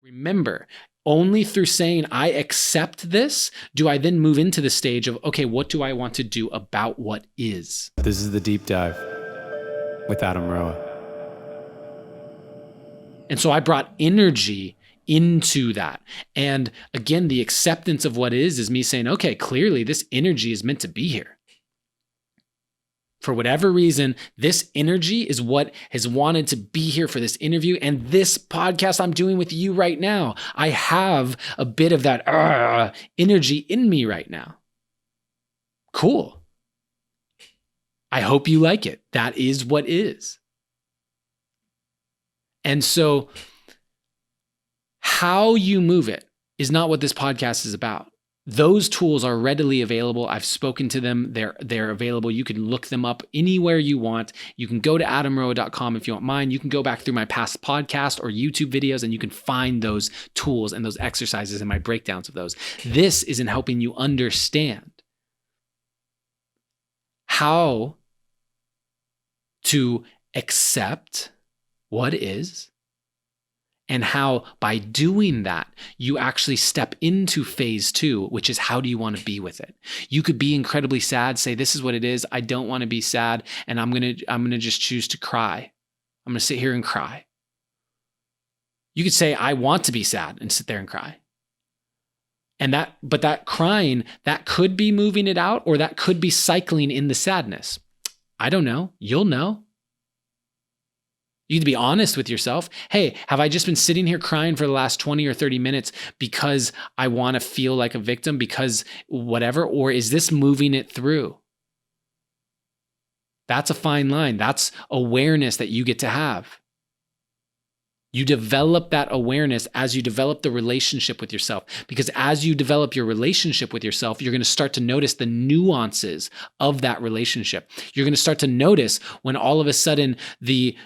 Remember, only through saying, I accept this, do I then move into the stage of, okay, what do I want to do about what is? This is the deep dive with Adam Roa. And so I brought energy into that. And again, the acceptance of what is me saying, okay, clearly this energy is meant to be here. For whatever reason, this energy is what has wanted to be here for this interview and this podcast I'm doing with you right now. I have a bit of that energy in me right now. Cool. I hope you like it. That is what is. And so how you move it is not what this podcast is about. Those tools are readily available. I've spoken to them. They're available. You can look them up anywhere you want. You can go to adamroa.com if you want mine. You can go back through my past podcast or YouTube videos and you can find those tools and those exercises and my breakdowns of those. This is in helping you understand how to accept what is, and how by doing that, you actually step into phase 2, which is how do you want to be with it? You could be incredibly sad, say, this is what it is. I don't want to be sad. And I'm going to just choose to cry. I'm going to sit here and cry. You could say, I want to be sad and sit there and cry. But that crying, that could be moving it out, or that could be cycling in the sadness. I don't know. You'll know. You need to be honest with yourself. Hey, have I just been sitting here crying for the last 20 or 30 minutes because I want to feel like a victim, because whatever, or is this moving it through? That's a fine line. That's awareness that you get to have. You develop that awareness as you develop the relationship with yourself, because as you develop your relationship with yourself, you're going to start to notice the nuances of that relationship. You're going to start to notice when all of a sudden the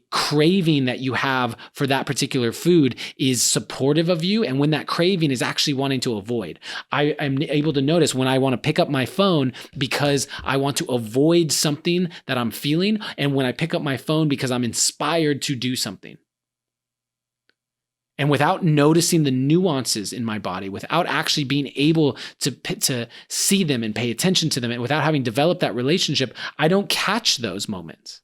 craving that you have for that particular food is supportive of you, and when that craving is actually wanting to avoid. I am able to notice when I want to pick up my phone because I want to avoid something that I'm feeling, and when I pick up my phone because I'm inspired to do something. And without noticing the nuances in my body, without actually being able to see them and pay attention to them, and without having developed that relationship, I don't catch those moments.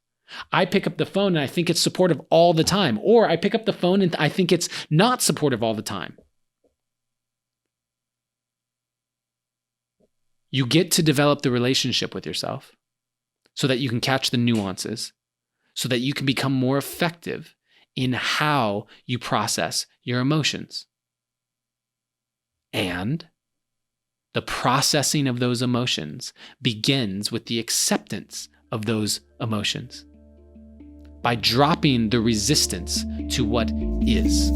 I pick up the phone and I think it's supportive all the time, or I pick up the phone and I think it's not supportive all the time. You get to develop the relationship with yourself so that you can catch the nuances, so that you can become more effective in how you process your emotions. And the processing of those emotions begins with the acceptance of those emotions, by dropping the resistance to what is.